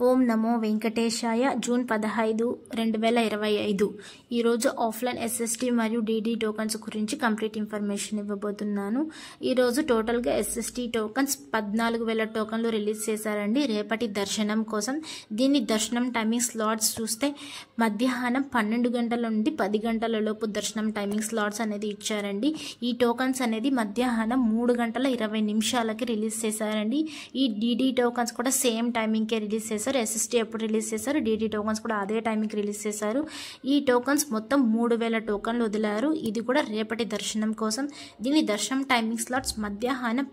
ఓం నమో వెంకటేశాయ. June 15, 2025 ఈరోజు offline SST మరియు DD tokens గురించి కంప్లీట్ ఇన్ఫర్మేషన్ ఇవ్వబోతున్నాను. ఈరోజు టోటల్గా ఎస్ఎస్టీ టోకన్స్ 14,000 టోకన్లు రిలీజ్ చేశారండి రేపటి దర్శనం కోసం. దీని దర్శనం టైమింగ్ స్లాట్స్ చూస్తే మధ్యాహ్నం 12 గంటల నుండి 10 గంటల లోపు దర్శనం టైమింగ్ స్లాట్స్ అనేది ఇచ్చారండి. ఈ టోకన్స్ అనేది మధ్యాహ్నం 3 గంటల 20 నిమిషాలకి రిలీజ్ చేశారండి. ఈ డీడీ టోకన్స్ కూడా సేమ్ టైమింగ్కే రిలీజ్ చేశారు. ఎస్ఎస్టీ ఎప్పుడు రిలీజ్ చేశారు, డీడీ టోకన్స్ కూడా అదే టైంకి రిలీజ్ చేశారు. ఈ టోకన్స్ మొత్తం 3,000 టోకన్లు వదిలారు. ఇది కూడా రేపటి దర్శనం కోసం. దీని దర్శనం టైమింగ్ స్లాట్స్ మధ్యాహ్నం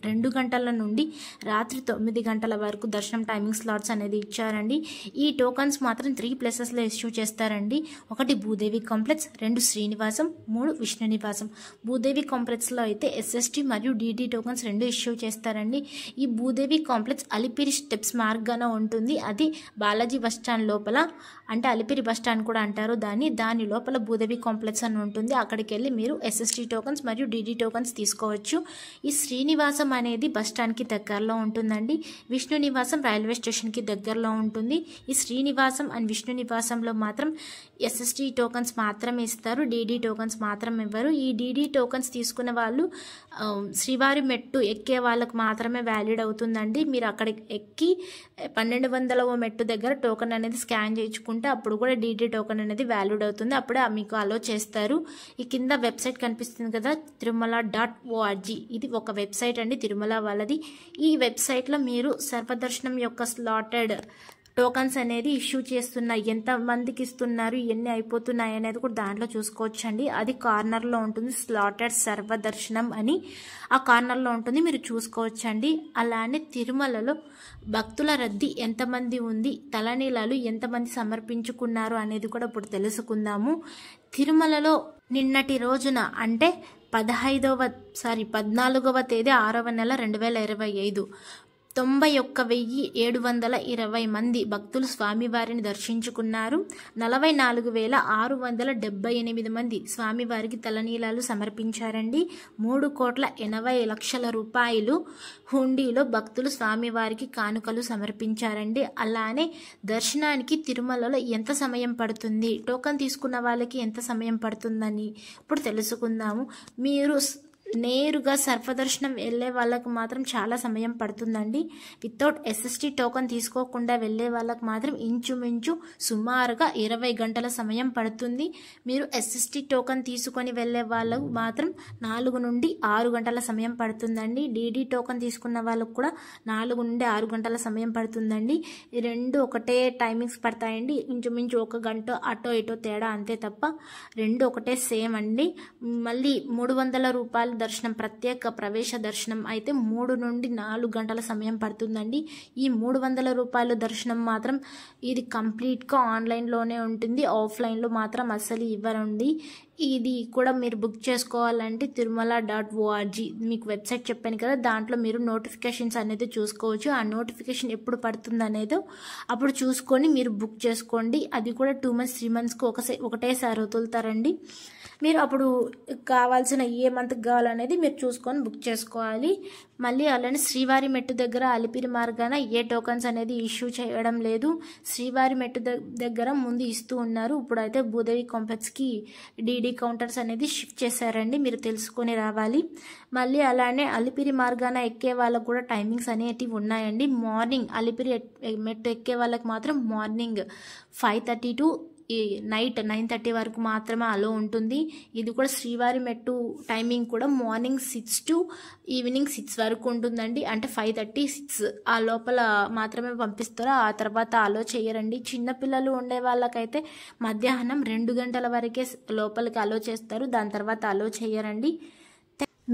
2 గంటల నుండి రాత్రి 9 గంటల వరకు దర్శనం టైమింగ్ స్లాట్స్ అనేది ఇచ్చారండి. ఈ టోకన్స్ మాత్రం 3 ప్లేసెస్లో ఇష్యూ చేస్తారండి. 1 భూదేవి కాంప్లెక్స్, 2 శ్రీనివాసం, 3 విష్ణు నివాసం. భూదేవి కాంప్లెక్స్లో అయితే ఎస్ఎస్టీ మరియు డీడీ టోకన్స్ 2 ఇష్యూ చేస్తారండి. ఈ భూదేవి కాంప్లెక్స్ అలిపిరి స్టెప్స్ మార్గాన ఉంటుంది. అది బాలాజీ బస్టాండ్ లోపల, అంటే అలిపిరి బస్టాండ్ కూడా అంటారు దాని లోపల భూదేవి కాంప్లెక్స్ అని ఉంటుంది. అక్కడికి వెళ్ళి మీరు ఎస్ఎస్టీ టోకన్స్ మరియు డీడీ టోకన్స్ తీసుకోవచ్చు. ఈ శ్రీనివాసం అనేది బస్టాండ్కి దగ్గరలో ఉంటుందండి. విష్ణు నివాసం రైల్వే స్టేషన్కి దగ్గరలో ఉంటుంది. ఈ శ్రీనివాసం అండ్ విష్ణు నివాసంలో మాత్రం ఎస్ఎస్టీ టోకన్స్ మాత్రమే ఇస్తారు, డీడీ టోకన్స్ మాత్రం ఇవ్వరు. ఈ డీడీ టోకన్స్ తీసుకున్న వాళ్ళు శ్రీవారి మెట్టు ఎక్కే వాళ్ళకు మాత్రమే వ్యాలిడ్ అవుతుందండి. మీరు అక్కడ ఎక్కి 1200వ మెట్టు దగ్గర టోకన్ అనేది స్కాన్ చేయించుకుంటే అప్పుడు కూడా డీడీ టోకన్ అనేది వ్యాలిడ్ అవుతుంది. అప్పుడే మీకు అలో చేస్తారు. ఈ కింద వెబ్సైట్ కనిపిస్తుంది కదా, tirumala.org. ఇది ఒక వెబ్సైట్ అండి, తిరుమల వాళ్ళది. ఈ వెబ్సైట్లో మీరు సర్వదర్శనం యొక్క స్లాటెడ్ టోకన్స్ అనేది ఇష్యూ చేస్తున్నారు, ఎంతమందికి ఇస్తున్నారు, ఎన్ని అయిపోతున్నాయి అనేది కూడా దాంట్లో చూసుకోవచ్చండి. అది కార్నర్లో ఉంటుంది, స్లాటెడ్ సర్వదర్శనం అని ఆ కార్నర్లో ఉంటుంది, మీరు చూసుకోవచ్చండి. అలానే తిరుమలలో భక్తుల రద్దీ ఎంతమంది ఉంది, తలనీలాలు ఎంతమంది సమర్పించుకున్నారు అనేది కూడా ఇప్పుడు తెలుసుకుందాము. తిరుమలలో నిన్నటి రోజున అంటే 14వ తేదీ 6వ నెల 2025 91,720 మంది భక్తులు స్వామివారిని దర్శించుకున్నారు. 44,678 మంది స్వామివారికి తలనీలాలు సమర్పించారండి. 3,80,00,000 రూపాయలు హుండీలో భక్తులు స్వామివారికి కానుకలు సమర్పించారండి. అలానే దర్శనానికి తిరుమలలో ఎంత సమయం పడుతుంది, టోకన్ తీసుకున్న వాళ్ళకి ఎంత సమయం పడుతుందని ఇప్పుడు తెలుసుకుందాము. మీరు నేరుగా సర్వదర్శనం వెళ్ళే వాళ్ళకు మాత్రం చాలా సమయం పడుతుందండి. వితౌట్ ఎస్ఎస్టీ టోకన్ తీసుకోకుండా వెళ్ళే వాళ్ళకు మాత్రం ఇంచుమించు సుమారుగా 20 గంటల సమయం పడుతుంది. మీరు ఎస్ఎస్టీ టోకన్ తీసుకొని వెళ్ళే వాళ్ళకు మాత్రం 4 నుండి 6 గంటల సమయం పడుతుందండి. డీడీ టోకన్ తీసుకున్న వాళ్ళకు కూడా 4 నుండి 6 గంటల సమయం పడుతుందండి. ఈ రెండు ఒకటే టైమింగ్స్ పడతాయండి. ఇంచుమించు 1 గంట అటో ఇటో తేడా అంతే తప్ప రెండు ఒకటే సేమ్ అండి. మళ్ళీ 300 రూపాయలు దర్శనం, ప్రత్యేక ప్రవేశ దర్శనం అయితే 3 నుండి 4 గంటల సమయం పడుతుందండి. ఈ 300 రూపాయల దర్శనం మాత్రం ఇది కంప్లీట్గా ఆన్లైన్లోనే ఉంటుంది, ఆఫ్లైన్లో మాత్రం అస్సలు ఇవ్వరండి. ఇది కూడా మీరు బుక్ చేసుకోవాలంటే tirumala.org మీకు వెబ్సైట్ చెప్పాను కదా, దాంట్లో మీరు నోటిఫికేషన్స్ అనేది చూసుకోవచ్చు. ఆ నోటిఫికేషన్ ఎప్పుడు పడుతుంది అనేది అప్పుడు చూసుకొని మీరు బుక్ చేసుకోండి. అది కూడా 2 months 3 monthsకి ఒకటేసారి వదులుతారండి. మీరు అప్పుడు కావాల్సిన ఏ మంత్కి కావాలనేది మీరు చూసుకొని బుక్ చేసుకోవాలి. మళ్ళీ అలానే శ్రీవారి మెట్టు దగ్గర అలిపిరి మార్గాన ఏ టోకన్స్ అనేది ఇష్యూ చేయడం లేదు. శ్రీవారి మెట్టు దగ్గర ముందు ఇస్తూ ఉన్నారు, ఇప్పుడైతే భూదేవి కాంప్లెక్స్కి డీడీ కౌంటర్స్ అనేది షిఫ్ట్ చేశారండి, మీరు తెలుసుకొని రావాలి. మళ్ళీ అలానే అలిపిరి మార్గాన ఎక్కే వాళ్ళకు కూడా టైమింగ్స్ అనేటివి ఉన్నాయండి. మార్నింగ్ అలిపిరి మెట్టు ఎక్కే వాళ్ళకి మాత్రం మార్నింగ్ 5:30 to నైట్ 9:30 వరకు మాత్రమే అలో ఉంటుంది. ఇది కూడా శ్రీవారి మెట్టు టైమింగ్ కూడా మార్నింగ్ 6 to ఈవినింగ్ 6 వరకు ఉంటుందండి. అంటే 5:30, 6 ఆ లోపల మాత్రమే పంపిస్తారు, ఆ తర్వాత అలో చేయరండి. చిన్నపిల్లలు ఉండే వాళ్ళకైతే మధ్యాహ్నం 2 గంటల వరకే లోపలికి అలో చేస్తారు, దాని తర్వాత అలో చేయరండి.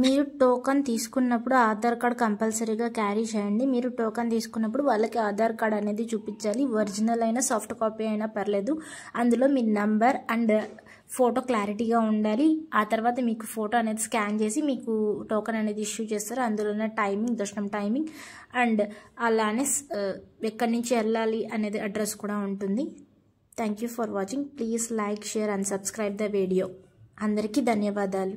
మీరు టోకన్ తీసుకున్నప్పుడు ఆధార్ కార్డ్ కంపల్సరీగా క్యారీ చేయండి. మీరు టోకన్ తీసుకున్నప్పుడు వాళ్ళకి ఆధార్ కార్డ్ అనేది చూపించాలి. ఒరిజినల్ అయినా సాఫ్ట్ కాపీ అయినా పర్లేదు. అందులో మీ నంబర్ అండ్ ఫోటో క్లారిటీగా ఉండాలి. ఆ తర్వాత మీకు ఫోటో అనేది స్కాన్ చేసి మీకు టోకన్ అనేది ఇష్యూ చేస్తారు. అందులోనే టైమింగ్, దర్శనం టైమింగ్ అండ్ అలానే ఎక్కడి నుంచి వెళ్ళాలి అనేది అడ్రస్ కూడా ఉంటుంది. Thank you for watching. Please like, share and subscribe the video. అందరికీ ధన్యవాదాలు.